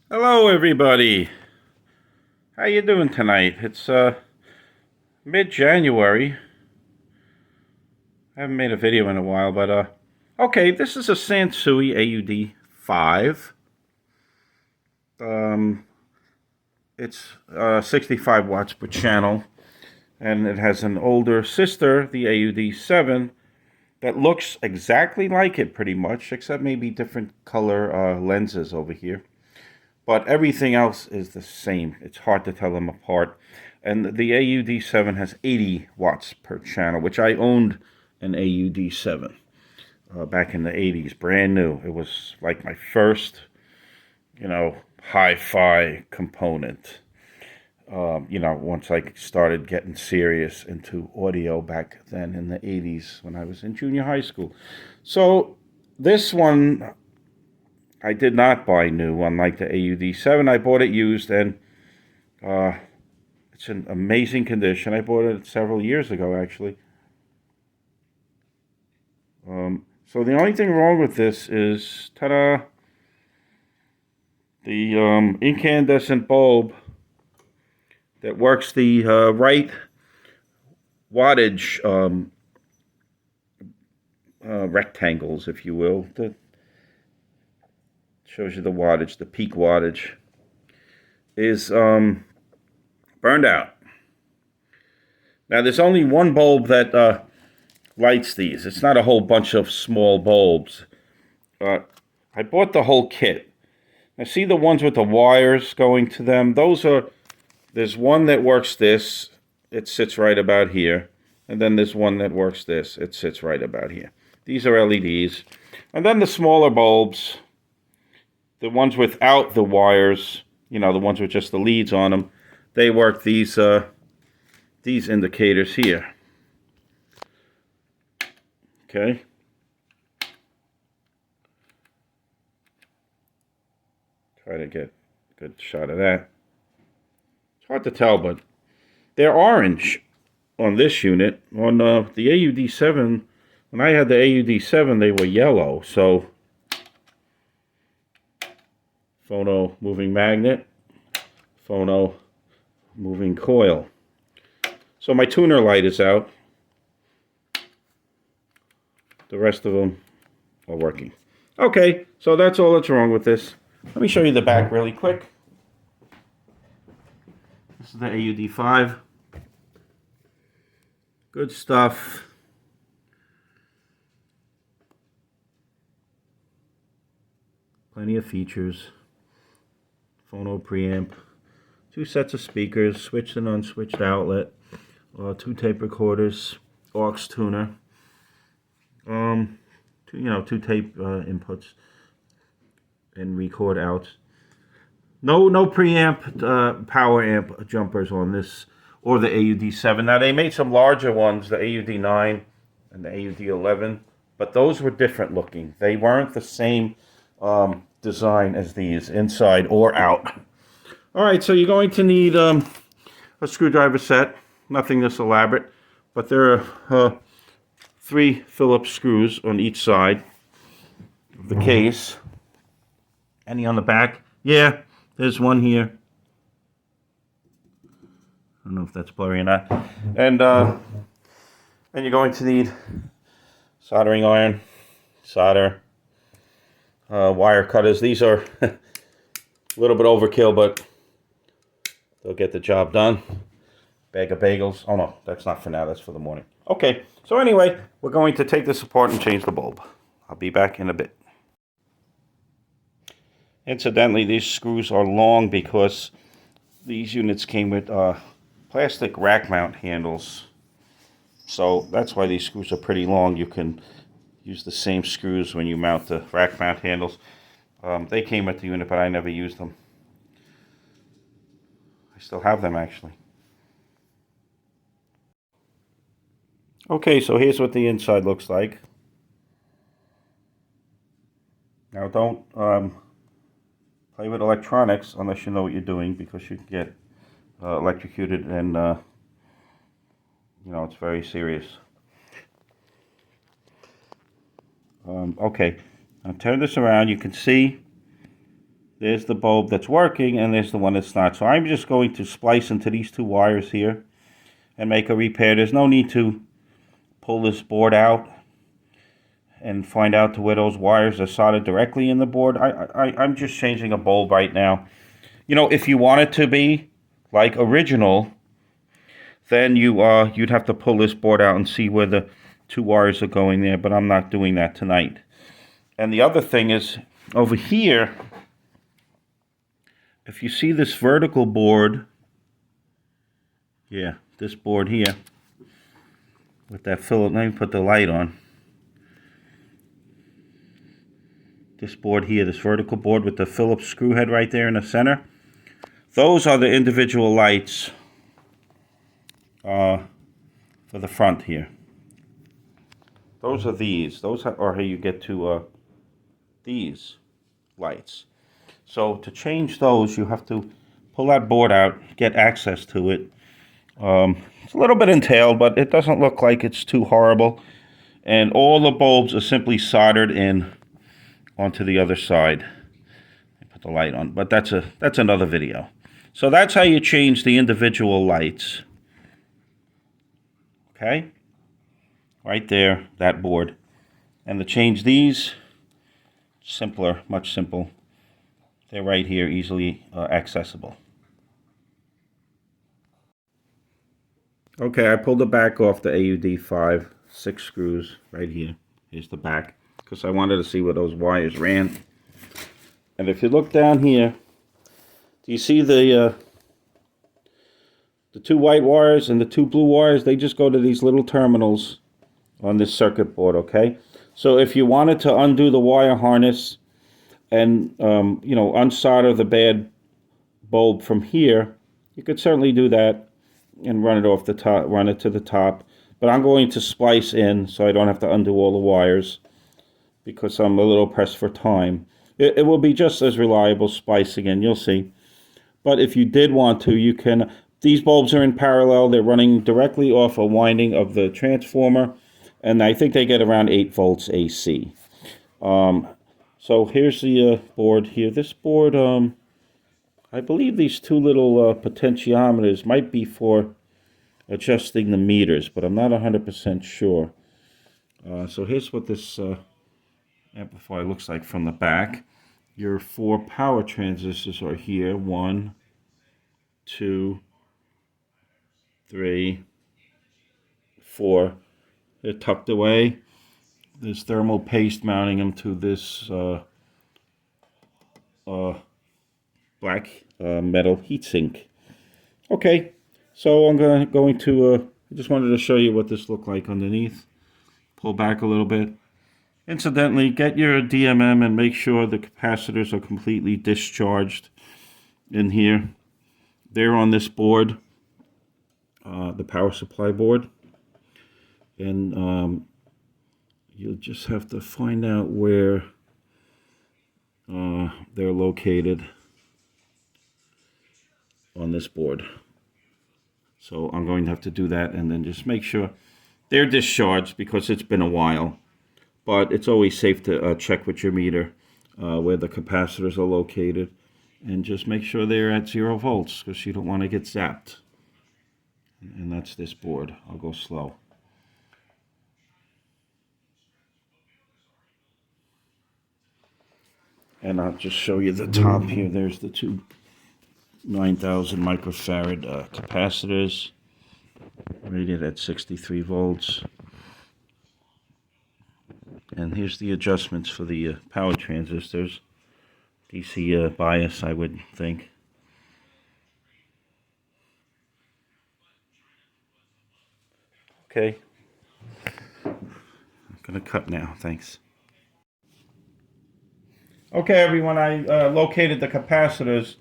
Hello, everybody. How you doing tonight? It's mid-January. I haven't made a video in a while, but okay. This is a Sansui AU-D5. Um, it's 65 watts per channel, and it has an older sister, the AU-D7, that looks exactly like it, pretty much, except maybe different color lenses over here. But everything else is the same. It's hard to tell them apart. And the AU-D7 has 80 watts per channel, which I owned an AU-D7 back in the 80s, brand new. It was like my first, hi-fi component. Once I started getting serious into audio back then in the 80s when I was in junior high school. So this one I did not buy new, unlike the AU-D7. I bought it used, and it's in amazing condition. I bought it several years ago, actually. So the only thing wrong with this is, ta-da, the incandescent bulb that works the right wattage rectangles, if you will. That shows you the wattage, the peak wattage, is burned out. Now, there's only one bulb that lights these. It's not a whole bunch of small bulbs. I bought the whole kit. Now, see the ones with the wires going to them? There's one that works this. It sits right about here. And then there's one that works this. It sits right about here. These are LEDs. And then the smaller bulbs, the ones without the wires, the ones with just the leads on them, they work these indicators here. Okay. Try to get a good shot of that. It's hard to tell, but they're orange on this unit. On the AU-D7, when I had the AU-D7, they were yellow. So, phono moving magnet, phono moving coil. So my tuner light is out. The rest of them are working. Okay, so that's all that's wrong with this. Let me show you the back really quick. This is the AU-D5. Good stuff. Plenty of features. Phono preamp. 2 sets of speakers, switched and unswitched outlet. 2 tape recorders. Aux tuner. 2 tape inputs and record outs. No preamp power amp jumpers on this or the AU-D7. Now they made some larger ones, the AU-D9 and the AU-D11, but those were different looking. They weren't the same design as these, inside or out. All right, so you're going to need a screwdriver set. Nothing this elaborate, but there are 3 Phillips screws on each side of the case. Any on the back? Yeah, there's one here. I don't know if that's blurry or not. And you're going to need soldering iron, solder, wire cutters. These are a little bit overkill, but they'll get the job done. Bag of bagels. Oh no, that's not for now. That's for the morning. Okay, so anyway, we're going to take this apart and change the bulb. I'll be back in a bit. Incidentally, these screws are long because these units came with plastic rack mount handles. So that's why these screws are pretty long. You can use the same screws when you mount the rack mount handles. They came with the unit, but I never used them. I still have them, actually. Okay, so here's what the inside looks like. Now don't play with electronics unless you know what you're doing, because you can get electrocuted, and it's very serious. Okay, I'll turn this around. You can see There's the bulb that's working, and there's the one that's not. So I'm just going to splice into these two wires here and make a repair. There's no need to pull this board out and find out to where those wires are soldered directly in the board. I'm just changing a bulb right now. You know, if you want it to be like original, then you'd have to pull this board out and see where the two wires are going there, but I'm not doing that tonight. And the other thing is, over here, if you see this vertical board, yeah, this board here, with that Phillips, let me put the light on. This board here, this vertical board with the Phillips screw head right there in the center, those are the individual lights for the front here. Those are these. Those are how you get to these lights. So to change those, you have to pull that board out, get access to it. It's a little bit entailed, but it doesn't look like it's too horrible. And all the bulbs are simply soldered in onto the other side. I put the light on, but that's another video. So that's how you change the individual lights. Okay? Right there, that board. And to change these, simpler, much simple. They're right here, easily accessible. Okay, I pulled the back off the AU-D5, 6 screws right here. Here's the back, because I wanted to see where those wires ran. And if you look down here, do you see the 2 white wires and the 2 blue wires? They just go to these little terminals on this circuit board, okay? So if you wanted to undo the wire harness and you know, unsolder the bad bulb from here, you could certainly do that and run it off the top, run it to the top. But I'm going to splice in so I don't have to undo all the wires because I'm a little pressed for time. It will be just as reliable splicing in, you'll see. But if you did want to, you can. These bulbs are in parallel. They're running directly off a winding of the transformer, and I think they get around 8 volts AC. So here's the board here. This board, I believe these 2 little potentiometers might be for adjusting the meters, but I'm not 100% sure. So here's what this amplifier looks like from the back. Your 4 power transistors are here. 1, 2, 3, 4. They're tucked away. There's thermal paste mounting them to this black metal heatsink. Okay, so I'm going to, I just wanted to show you what this looked like underneath. Pull back a little bit. Incidentally, get your DMM and make sure the capacitors are completely discharged in here. They're on this board, the power supply board. And you'll just have to find out where they're located on this board. So I'm going to have to do that and then just make sure they're discharged because it's been a while. But it's always safe to check with your meter where the capacitors are located and just make sure they're at 0 volts because you don't want to get zapped. And that's this board. I'll go slow. And I'll just show you the top here. There's the 2 9,000 microfarad capacitors rated at 63 volts. And here's the adjustments for the power transistors. DC bias, I would think. Okay. I'm going to cut now. Thanks. Okay, everyone, I located the capacitors.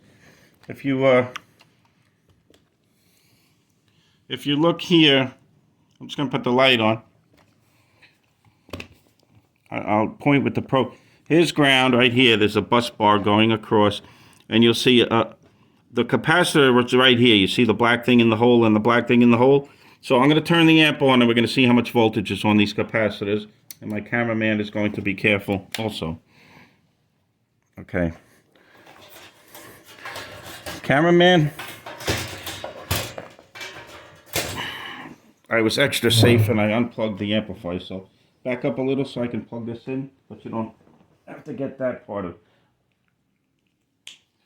If you look here, I'm just going to put the light on. I'll point with the probe. Here's ground right here. There's a bus bar going across, and you'll see the capacitor was right here. You see the black thing in the hole and the black thing in the hole. So I'm going to turn the amp on, and we're going to see how much voltage is on these capacitors. And my cameraman is going to be careful also. Okay. cameraman. I was extra safe and I unplugged the amplifier, so back up a little so I can plug this in, but you don't have to get that part of it.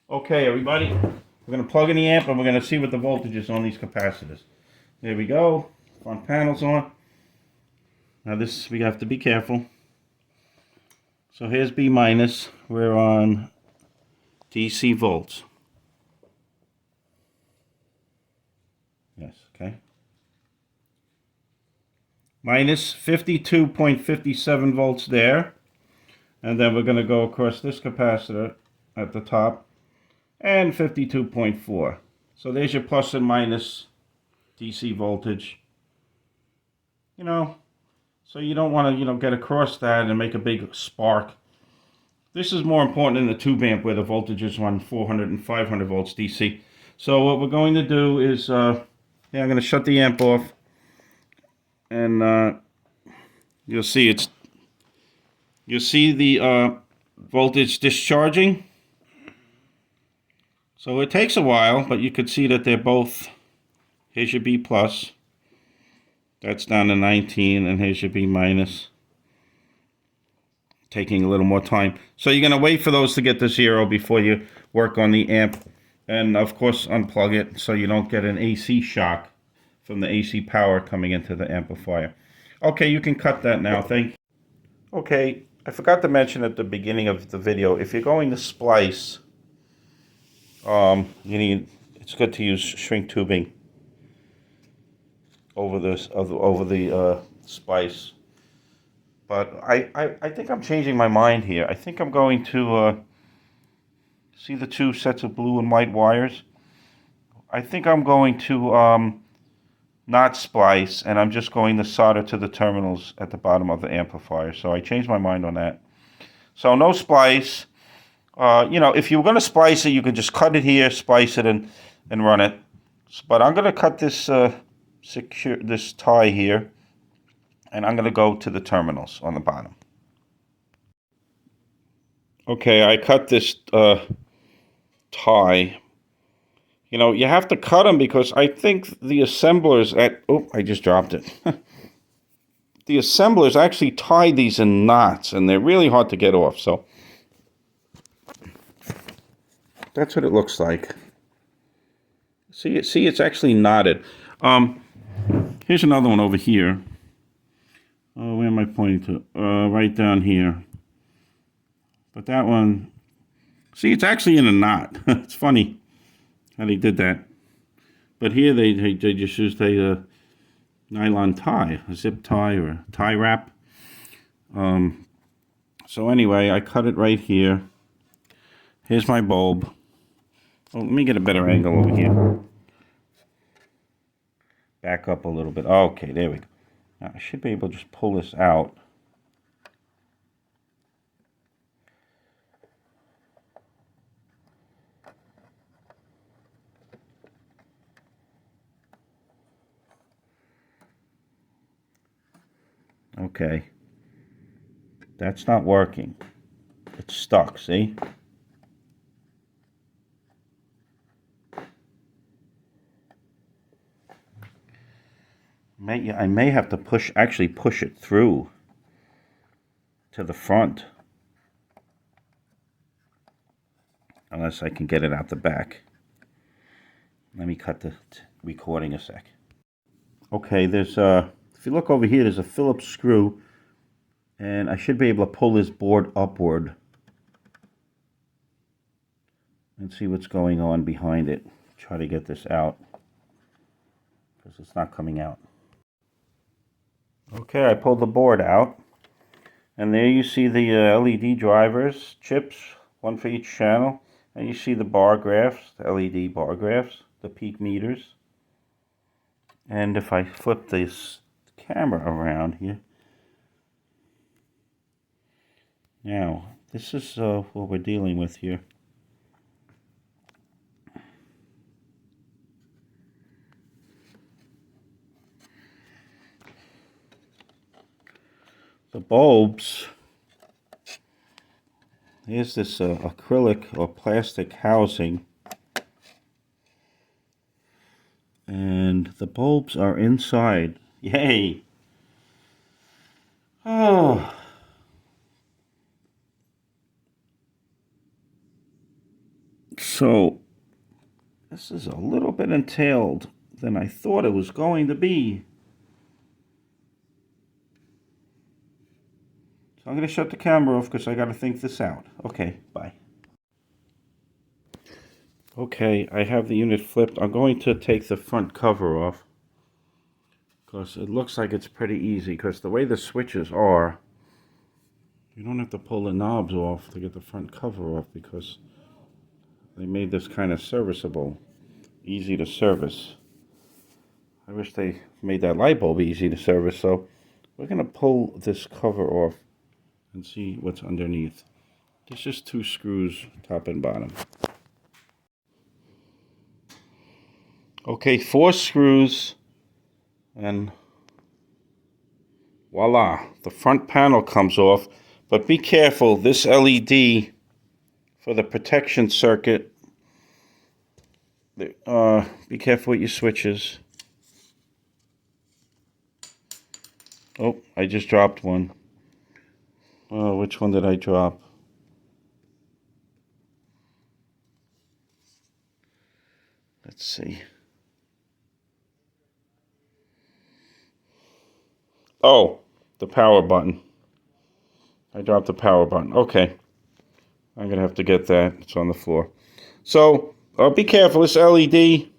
Okay, everybody, we're going to plug in the amp and we're going to see what the voltage is on these capacitors. There we go, front panel's on. Now this, we have to be careful. So here's B minus, we're on DC volts. Yes, okay. Minus 52.57 volts there. And then we're going to go across this capacitor at the top. And 52.4. So there's your plus and minus DC voltage. You know, so you don't want to, get across that and make a big spark. This is more important in the tube amp where the voltage is on 400 and 500 volts DC. So what we're going to do is, I'm going to shut the amp off. And you'll see the voltage discharging. So it takes a while, but you could see that they're both, here's your B plus, that's down to 19, and here's your B minus, taking a little more time. So you're going to wait for those to get to 0 before you work on the amp, and of course unplug it so you don't get an AC shock from the AC power coming into the amplifier. Okay, you can cut that now, thank you. Okay, I forgot to mention at the beginning of the video, if you're going to splice, it's good to use shrink tubing over the splice. But I think I'm changing my mind here. I think I'm going to see the two sets of blue and white wires. I think I'm going to not splice, and I'm just going to solder to the terminals at the bottom of the amplifier. So I changed my mind on that. So no splice. If you were going to splice it, you could just cut it here, splice it, and run it. But I'm going to cut this this tie here, and I'm going to go to the terminals on the bottom. Okay, I cut this tie. You have to cut them because I think the assemblers I just dropped it. The assemblers actually tie these in knots, and they're really hard to get off, so that's what it looks like. See, it's actually knotted. Here's another one over here. Where am I pointing to? Right down here. But that one, see, it's actually in a knot. It's funny how they did that. But here they just used a nylon tie, a zip tie or a tie wrap. So anyway, I cut it right here. Here's my bulb. Well, let me get a better angle over here. Back up a little bit. Okay, there we go. Now I should be able to just pull this out. Okay. That's not working. It's stuck, see? I may have to actually push it through to the front. Unless I can get it out the back. Let me cut the recording a sec. Okay, there's if you look over here, there's a Phillips screw, and I should be able to pull this board upward and see what's going on behind it. Try to get this out because it's not coming out. Okay, I pulled the board out, and there you see the LED drivers, chips, one for each channel, and you see the bar graphs, the LED bar graphs, the peak meters. And if I flip this camera around here, now this is what we're dealing with here. The bulbs, here's this acrylic or plastic housing And the bulbs are inside. Yay! Oh. So, this is a little bit entailed than I thought it was going to be. So I'm going to shut the camera off because I got to think this out. Okay, bye. Okay, I have the unit flipped. I'm going to take the front cover off because it looks like it's pretty easy, because the way the switches are, you don't have to pull the knobs off to get the front cover off, because they made this kind of serviceable, easy to service. I wish they made that light bulb easy to service. So we're going to pull this cover off and see what's underneath. There's just 2 screws, top and bottom. Okay, 4 screws, and voila, the front panel comes off. But be careful, this LED for the protection circuit, be careful with your switches. Oh, I just dropped one. Oh, which one did I drop? Let's see. Oh, the power button. I dropped the power button. Okay. I'm going to have to get that. It's on the floor. So, be careful. This LED,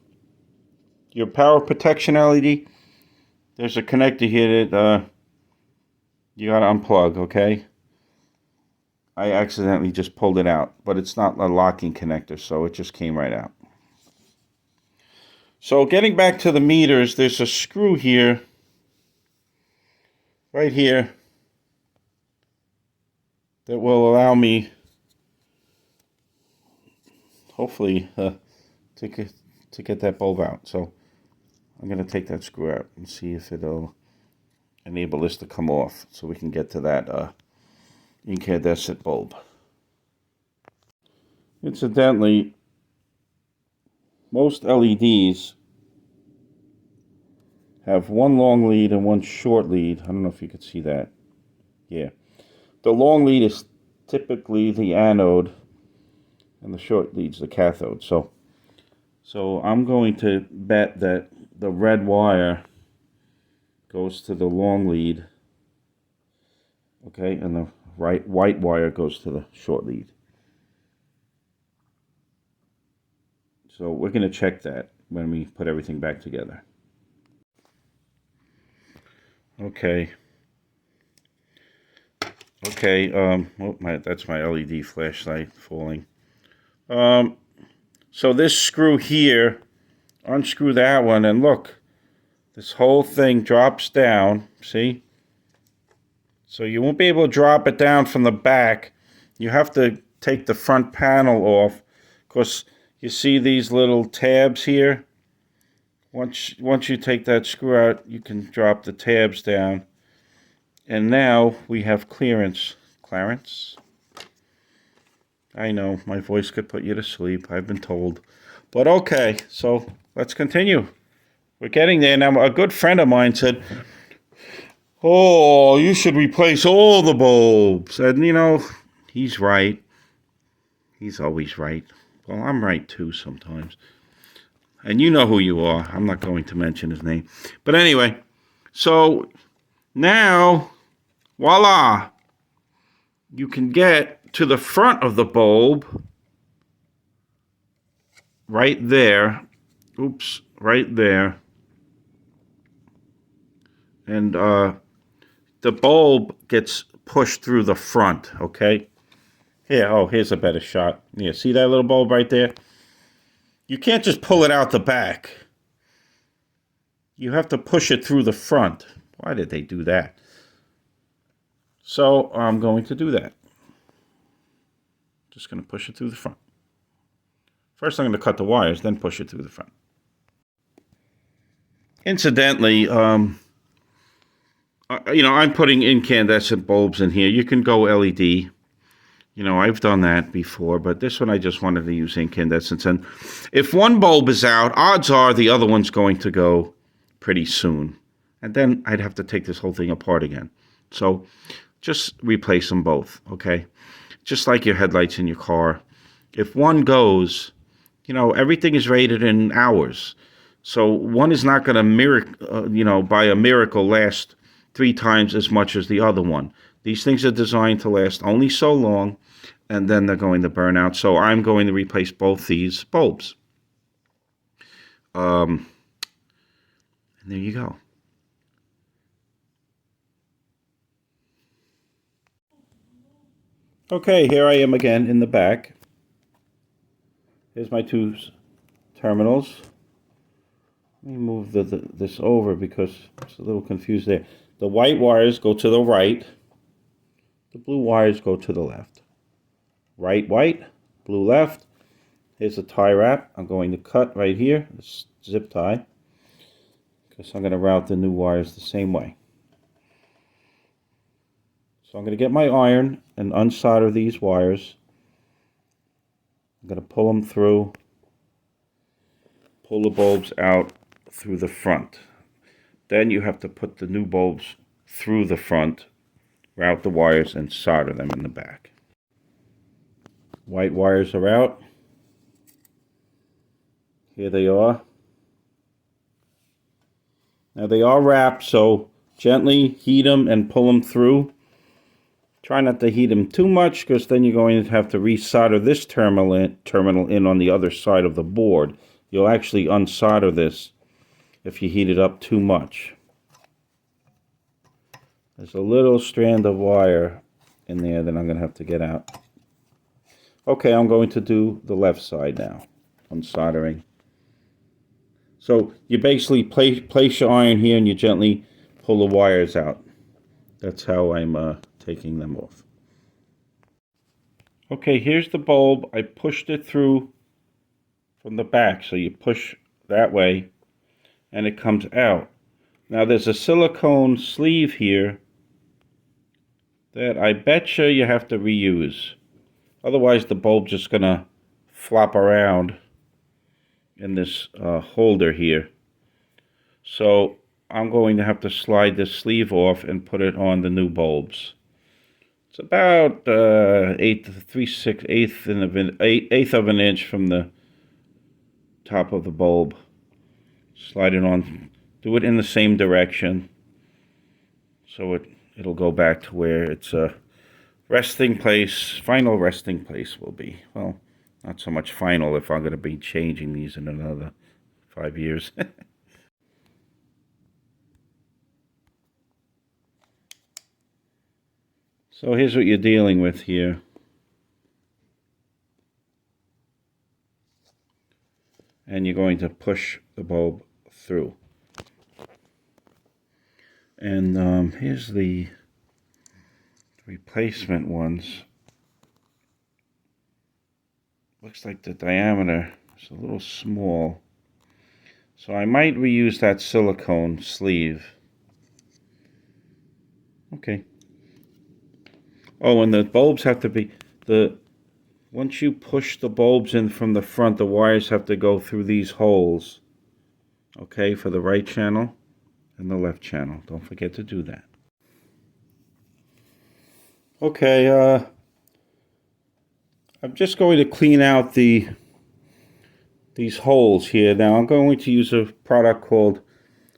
your power protection LED, there's a connector here that you got to unplug, okay? I accidentally just pulled it out, but it's not a locking connector, so it just came right out. So, getting back to the meters, there's a screw here, right here, that will allow me, hopefully, to get that bulb out. So I'm going to take that screw out and see if it'll enable this to come off, so we can get to that incandescent bulb. Incidentally, most LEDs have one long lead and one short lead. I don't know if you could see that. Yeah. The long lead is typically the anode, and the short lead's the cathode. So I'm going to bet that the red wire goes to the long lead, okay, and the white wire goes to the short lead. So we're going to check that when we put everything back together. Okay. Okay, that's my LED flashlight falling. So this screw here, unscrew that one, and look, this whole thing drops down, see? So you won't be able to drop it down from the back. You have to take the front panel off, because you see these little tabs here? Once you take that screw out, you can drop the tabs down. And now we have clearance. Clarence? I know, my voice could put you to sleep, I've been told. But okay, so let's continue. We're getting there. Now, a good friend of mine said, oh, you should replace all the bulbs. And, you know, he's right. He's always right. Well, I'm right too sometimes. And you know who you are. I'm not going to mention his name. But anyway, so now, voila, you can get to the front of the bulb right there. Oops, right there. And the bulb gets pushed through the front, okay? Here, oh, here's a better shot. Yeah, see that little bulb right there? You can't just pull it out the back. You have to push it through the front. Why did they do that? So I'm going to do that. Just going to push it through the front. First I'm going to cut the wires, then push it through the front. Incidentally, you know, I'm putting incandescent bulbs in here. You can go LED. You know, I've done that before, but this one I just wanted to use incandescents. And if one bulb is out, odds are the other one's going to go pretty soon. And then I'd have to take this whole thing apart again. So just replace them both, okay? Just like your headlights in your car. If one goes, you know, everything is rated in hours. So one is not going to, you know, by a miracle last 3 times as much as the other one. These things are designed to last only so long, and then they're going to burn out. So I'm going to replace both these bulbs. And there you go. Okay, here I am again in the back. Here's my 2 terminals. Let me move this over because it's a little confused there. The white wires go to the right. The blue wires go to the left. Right white, blue left. Here's a tie wrap. I'm going to cut right here, this zip tie, because I'm going to route the new wires the same way. So I'm going to get my iron and unsolder these wires. I'm going to pull them through, pull the bulbs out through the front. Then you have to put the new bulbs through the front, route the wires, and solder them in the back. White wires are out. Here they are. Now they are wrapped, so gently heat them and pull them through. Try not to heat them too much, because then you're going to have to resolder this terminal in on the other side of the board. You'll actually unsolder this if you heat it up too much. There's a little strand of wire in there that I'm going to have to get out. Okay, I'm going to do the left side now, unsoldering. So you basically place your iron here and you gently pull the wires out. That's how I'm taking them off. Okay, here's the bulb. I pushed it through from the back, so you push that way and it comes out. Now there's a silicone sleeve here that I betcha you have to reuse. Otherwise the bulb's just gonna flop around in this holder here. So I'm going to have to slide this sleeve off and put it on the new bulbs. It's about 1/8 of an inch from the top of the bulb. Slide it on. Do it in the same direction, so it'll go back to where its resting place, final resting place will be. Well, not so much final if I'm going to be changing these in another 5 years. So here's what you're dealing with here. And you're going to push the bulb through. And here's the replacement ones. Looks like the diameter is a little small. So I might reuse that silicone sleeve. Okay. Oh, and the bulbs have to be, once you push the bulbs in from the front, the wires have to go through these holes. Okay, for the right channel and the left channel. Don't forget to do that. Okay, I'm just going to clean out these holes here. Now I'm going to use a product called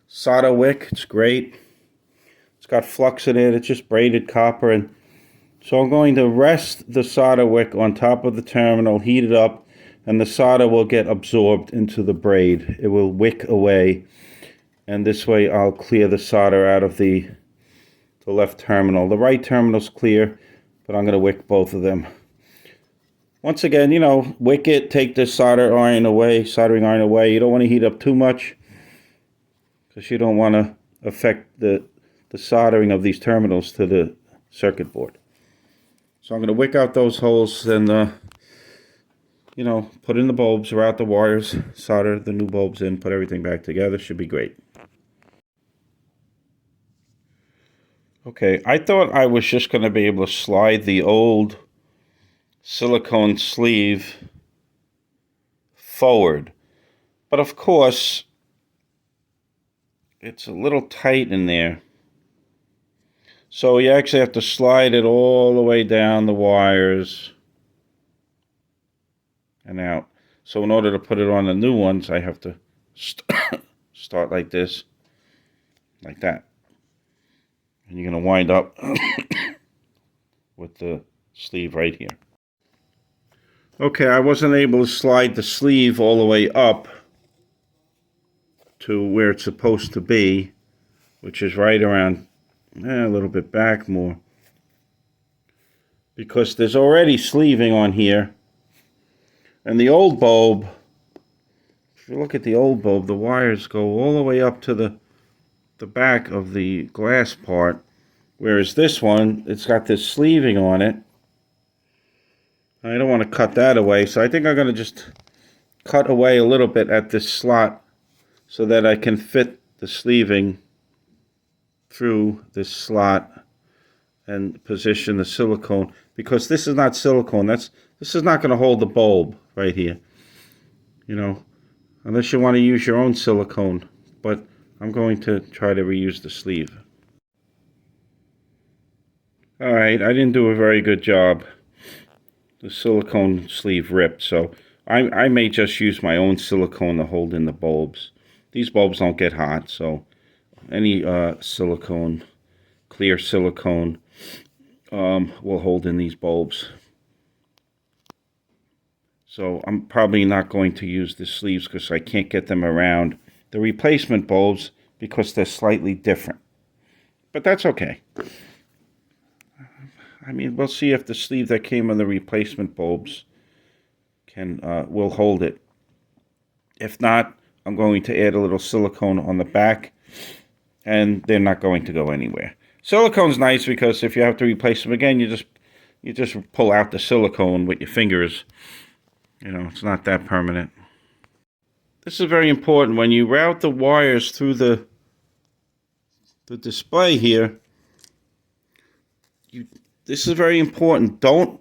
Solder Wick. It's great. It's got flux in it. It's just braided copper, and so I'm going to rest the solder wick on top of the terminal, heat it up, and the solder will get absorbed into the braid. It will wick away, and this way I'll clear the solder out of the left terminal. The right terminal's clear, but I'm going to wick both of them. Once again, you know, wick it, take the soldering iron away. You don't want to heat up too much, because you don't want to affect the soldering of these terminals to the circuit board. So I'm going to wick out those holes and, you know, put in the bulbs, route the wires, solder the new bulbs in, put everything back together. Should be great. Okay, I thought I was just going to be able to slide the old silicone sleeve forward. But of course, it's a little tight in there. So you actually have to slide it all the way down the wires and out. So in order to put it on the new ones, I have to start like this, like that. And you're going to wind up with the sleeve right here. Okay, I wasn't able to slide the sleeve all the way up to where it's supposed to be, which is right around a little bit back more, because there's already sleeving on here. And the old bulb, if you look at the old bulb, the wires go all the way up to the back of the glass part, whereas this one, it's got this sleeving on it. I don't want to cut that away, so I think I'm going to just cut away a little bit at this slot so that I can fit the sleeving through this slot and position the silicone, because this is not silicone. This is not going to hold the bulb right here, you know, unless you want to use your own silicone, but I'm going to try to reuse the sleeve. Alright, I didn't do a very good job. The silicone sleeve ripped, so I may just use my own silicone to hold in the bulbs. These bulbs don't get hot, so any silicone, clear silicone, will hold in these bulbs. So I'm probably not going to use the sleeves because I can't get them around the replacement bulbs because they're slightly different. But that's okay. I mean, we'll see if the sleeve that came on the replacement bulbs will hold it. If not, I'm going to add a little silicone on the back, and they're not going to go anywhere. Silicone's nice because if you have to replace them again, you just pull out the silicone with your fingers. You know, it's not that permanent. This is very important. When you route the wires through the display here, this is very important. Don't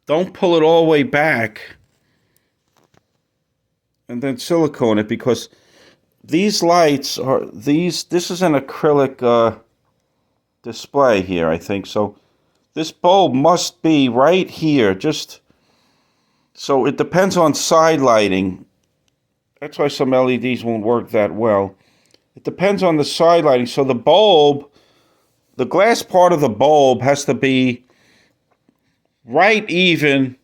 pull it all the way back and then silicone it, because these lights are this is an acrylic display here, I think. So this bulb must be right here. Just so it depends on side lighting. That's why some LEDs won't work that well. It depends on the side lighting. So the bulb, the glass part of the bulb has to be right even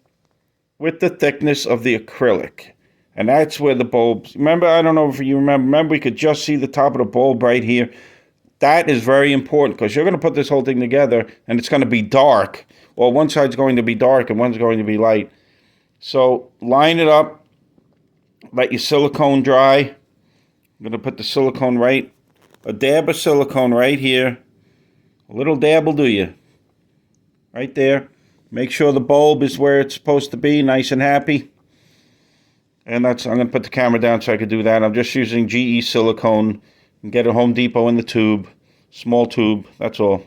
with the thickness of the acrylic. And that's where the bulbs, remember, I don't know if you remember we could just see the top of the bulb right here. That is very important because you're going to put this whole thing together and it's going to be dark. Well, one side's going to be dark and one's going to be light. So line it up, let your silicone dry. I'm going to put the silicone a dab of silicone right here. A little dab will do you. Right there. Make sure the bulb is where it's supposed to be, nice and happy. And I'm going to put the camera down so I can do that. I'm just using GE silicone. You can get a Home Depot in the tube, small tube, that's all.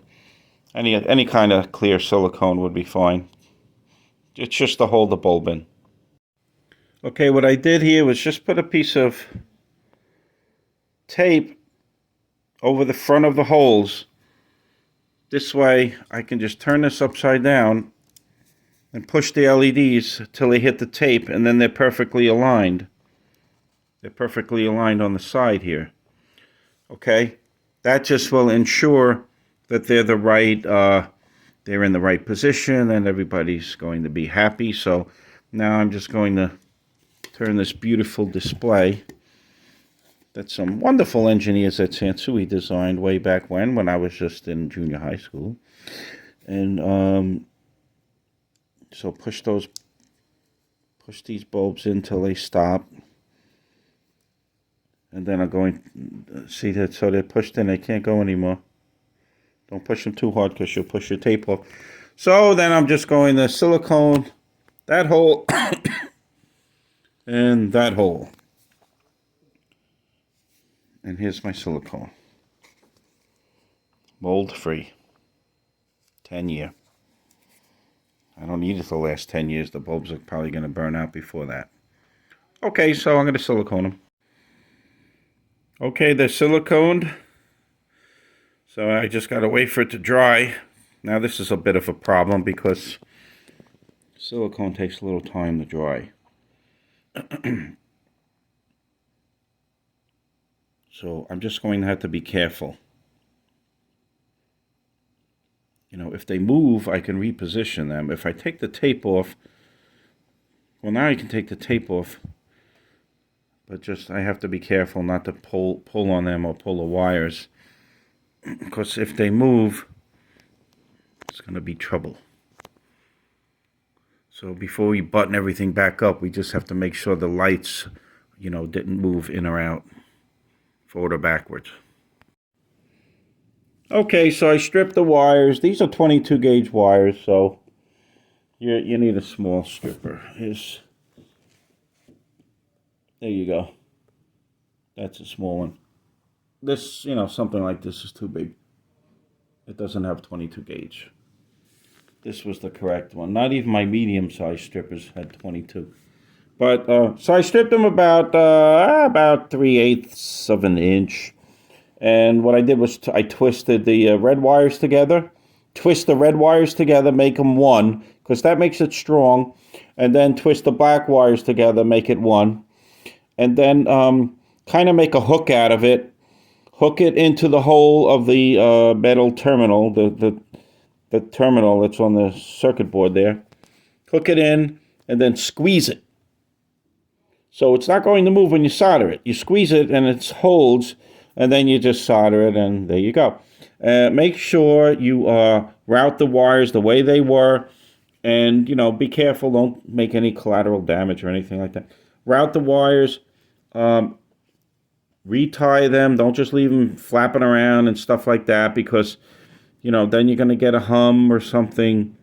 Any kind of clear silicone would be fine. It's just to hold the bulb in. Okay, what I did here was just put a piece of tape over the front of the holes. This way I can just turn this upside down and push the LEDs till they hit the tape, and then they're perfectly aligned. They're perfectly aligned on the side here. Okay, that just will ensure that they're they're in the right position and everybody's going to be happy. So now I'm just going to turn this beautiful display that some wonderful engineers at Sansui designed way back when I was just in junior high school. And so push these bulbs in till they stop. And then I'm going to see that so they're pushed in, they can't go anymore. Don't push them too hard because you'll push your tape off. So then I'm just going to silicone that hole and that hole. And here's my silicone. Mold free. 10-year. I don't need it to last 10 years. The bulbs are probably going to burn out before that. Okay, so I'm going to silicone them. Okay, they're siliconed. So I just got to wait for it to dry. Now this is a bit of a problem because silicone takes a little time to dry. So I'm just going to have to be careful. You know, if they move, I can reposition them. If I take the tape off, well, now you can take the tape off. But just, I have to be careful not to pull on them or pull the wires. Because if they move, it's going to be trouble. So before we button everything back up, we just have to make sure the lights, you know, didn't move in or out, forward or backwards. Okay, so I stripped the wires. These are 22 gauge wires, so you need a small stripper. There you go. That's a small one. This, you know, something like this is too big. It doesn't have 22 gauge. This was the correct one. Not even my medium-sized strippers had 22. But, so I stripped them about 3/8 of an inch. And what I did was I twisted the red wires together. Twist the red wires together, make them one, because that makes it strong. And then twist the black wires together, make it one. And then kind of make a hook out of it. Hook it into the hole of the metal terminal, the terminal that's on the circuit board there. Hook it in and then squeeze it. So it's not going to move when you solder it. You squeeze it and it holds, and then you just solder it, and there you go. Make sure you route the wires the way they were, and, you know, be careful. Don't make any collateral damage or anything like that. Route the wires. Retie them. Don't just leave them flapping around and stuff like that, because, you know, then you're going to get a hum or something.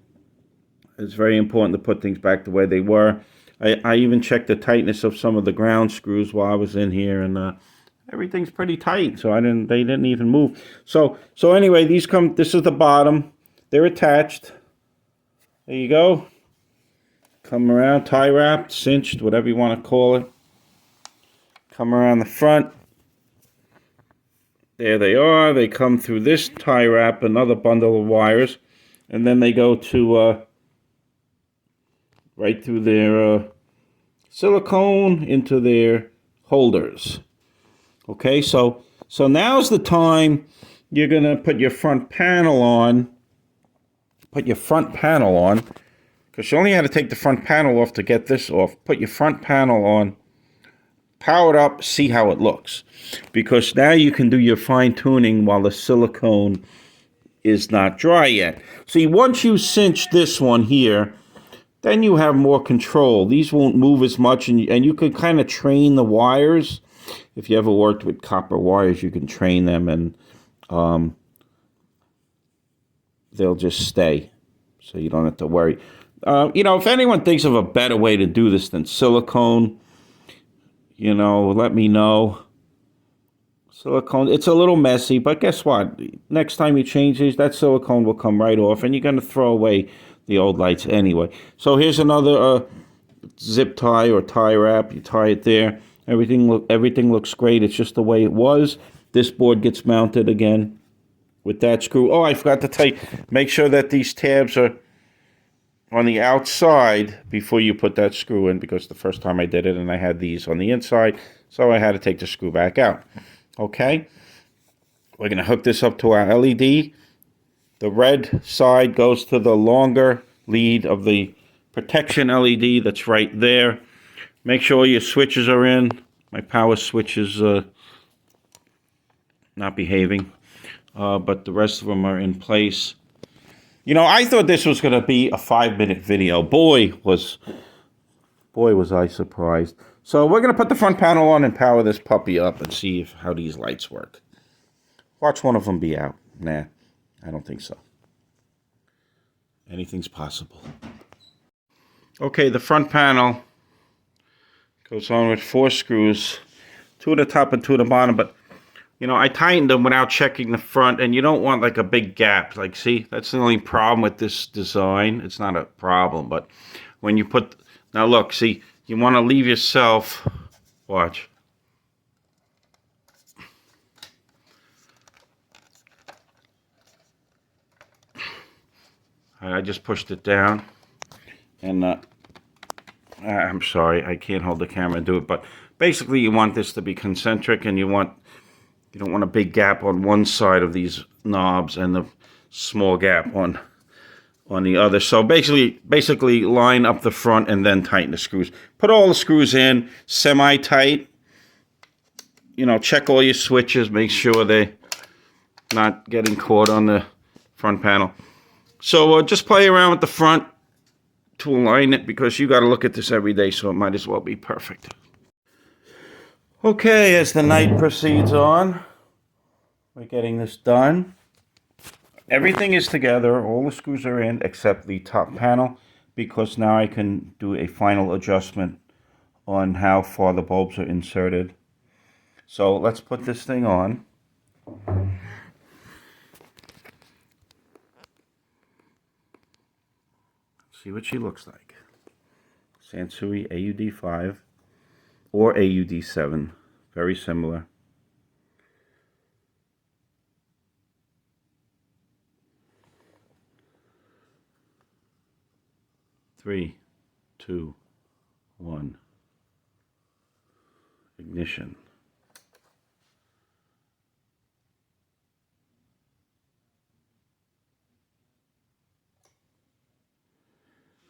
It's very important to put things back the way they were. I even checked the tightness of some of the ground screws while I was in here, and everything's pretty tight. So they didn't even move. So anyway, this is the bottom. They're attached. There you go. Come around, tie wrapped, cinched, whatever you want to call it. Come around the front. There they are. They come through this tie wrap, another bundle of wires, and then they go to right through their silicone into their holders. Okay, so now's the time you're going to put your front panel on. Put your front panel on, because you only had to take the front panel off to get this off. Put your front panel on. Power it up, see how it looks. Because now you can do your fine-tuning while the silicone is not dry yet. See, once you cinch this one here, then you have more control. These won't move as much, and you can kind of train the wires. If you ever worked with copper wires, you can train them, and they'll just stay. So you don't have to worry. You know, if anyone thinks of a better way to do this than silicone, you know, let me know. Silicone, it's a little messy, but guess what? Next time you change these, that silicone will come right off, and you're going to throw away the old lights anyway. So here's another zip tie or tie wrap. You tie it there. Everything looks great. It's just the way it was. This board gets mounted again with that screw. Oh, I forgot to tell you, make sure that these tabs are on the outside before you put that screw in, because the first time I did it and I had these on the inside, so I had to take the screw back out. Okay, we're going to hook this up to our LED. The red side goes to the longer lead of the protection LED that's right there. Make sure your switches are in. My power switch is not behaving, but the rest of them are in place. You know, I thought this was going to be a 5-minute video. Boy, was I surprised. So we're going to put the front panel on and power this puppy up and see how these lights work. Watch one of them be out. Nah, I don't think so. Anything's possible. Okay, the front panel goes on with 4 screws. 2 at the top and 2 at the bottom. But, you know, I tightened them without checking the front, and you don't want like a big gap. Like, see, that's the only problem with this design. It's not a problem, but when you put, now look, see, you want to leave yourself, watch. I just pushed it down, and I'm sorry, I can't hold the camera and do it, but basically you want this to be concentric, and you don't want a big gap on one side of these knobs and the small gap on the other. So basically line up the front and then tighten the screws. Put all the screws in semi-tight. You know, check all your switches, make sure they're not getting caught on the front panel. So just play around with the front to align it, because you got to look at this every day, so it might as well be perfect. Okay, as the night proceeds on, we're getting this done. Everything is together, all the screws are in except the top panel, because now I can do a final adjustment on how far the bulbs are inserted. So let's put this thing on. See what she looks like. Sansui AU-D5 or AU-D7, very similar. Three, two, one. Ignition.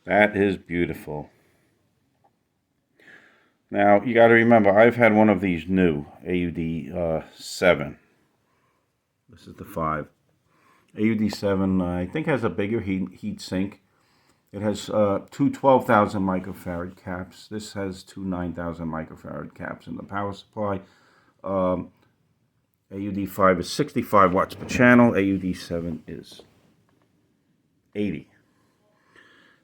That is beautiful. Now, you got to remember, I've had one of these new, AU-D7. This is the 5. AU-D7, I think, has a bigger heat sink. It has two 12,000 microfarad caps. This has two 9,000 microfarad caps in the power supply. AU-D5 is 65 watts per channel. AU-D7 is 80.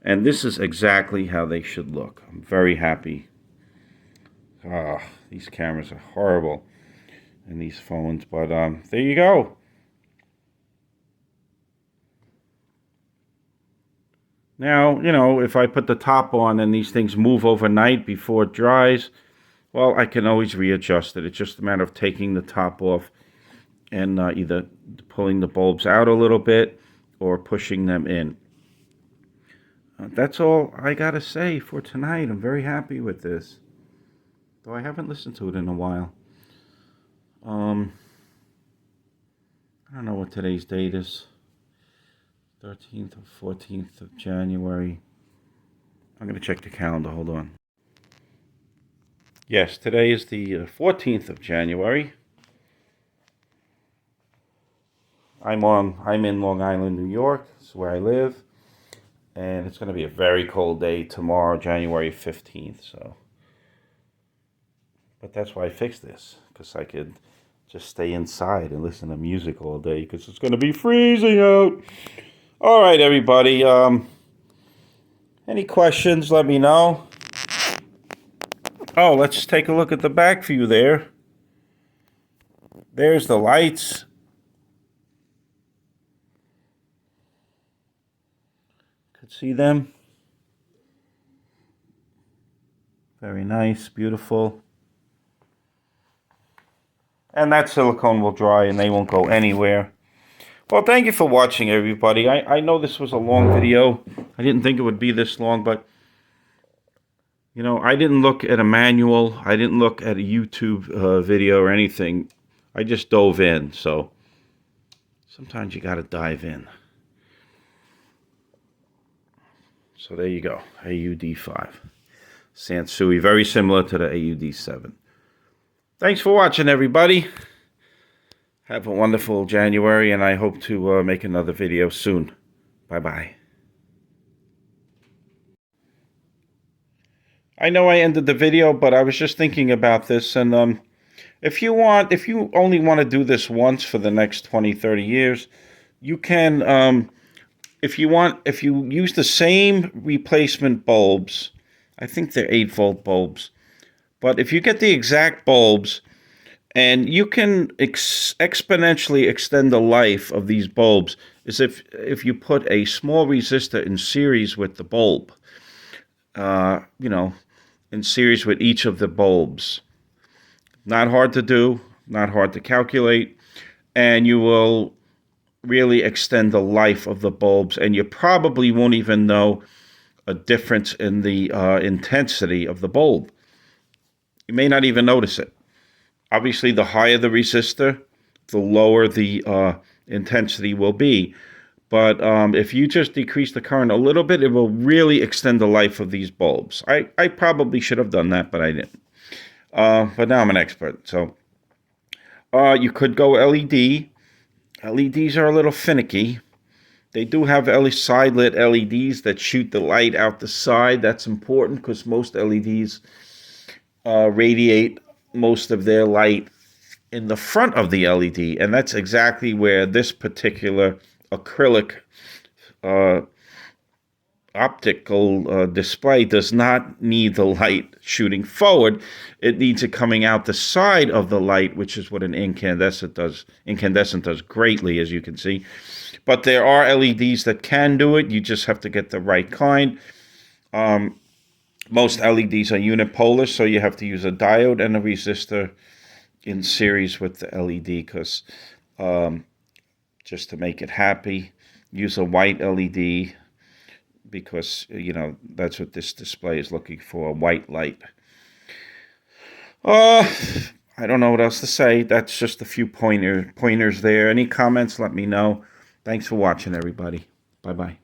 And this is exactly how they should look. I'm very happy. These cameras are horrible in these phones, but there you go. Now, you know, if I put the top on and these things move overnight before it dries, well, I can always readjust it. It's just a matter of taking the top off and either pulling the bulbs out a little bit or pushing them in. That's all I got to say for tonight. I'm very happy with this, though I haven't listened to it in a while. I don't know what today's date is. 13th or 14th of January. I'm going to check the calendar. Hold on. Yes, today is the 14th of January. I'm in Long Island, New York. That's where I live. And it's going to be a very cold day tomorrow, January 15th. So, but that's why I fixed this, because I could just stay inside and listen to music all day, because it's going to be freezing out. All right, everybody. Any questions, let me know. Oh, let's take a look at the back view there. There's the lights. Could see them. Very nice, beautiful. And that silicone will dry and they won't go anywhere. Well, thank you for watching, everybody. I know this was a long video. I didn't think it would be this long, but, you know, I didn't look at a manual. I didn't look at a YouTube video or anything. I just dove in, so sometimes you got to dive in. So there you go, AU-D5. Sansui, very similar to the AU-D7. Thanks for watching, everybody. Have a wonderful January, and I hope to make another video soon. Bye-bye. I know I ended the video, but I was just thinking about this, and if you only want to do this once for the next 20, 30 years, you can, if you use the same replacement bulbs, I think they're 8-volt bulbs, but if you get the exact bulbs, And you can exponentially extend the life of these bulbs as if you put a small resistor in series with the bulb, you know, in series with each of the bulbs. Not hard to do, not hard to calculate, and you will really extend the life of the bulbs, and you probably won't even know a difference in the intensity of the bulb. You may not even notice it. Obviously, the higher the resistor, the lower the intensity will be. But if you just decrease the current a little bit, it will really extend the life of these bulbs. I probably should have done that, but I didn't. But now I'm an expert. So you could go LED. LEDs are a little finicky. They do have side-lit LEDs that shoot the light out the side. That's important because most LEDs radiate most of their light in the front of the LED, and that's exactly where this particular acrylic optical display does not need the light shooting forward. It needs it coming out the side of the light, which is what an incandescent does. Incandescent does greatly, as you can see. But there are LEDs that can do it. You just have to get the right kind. Most LEDs are unipolar, so you have to use a diode and a resistor in series with the LED, because just to make it happy, use a white LED, because that's what this display is looking for, a white light. I don't know what else to say. That's just a few pointers there. Any comments, let me know. Thanks for watching, everybody. Bye-bye.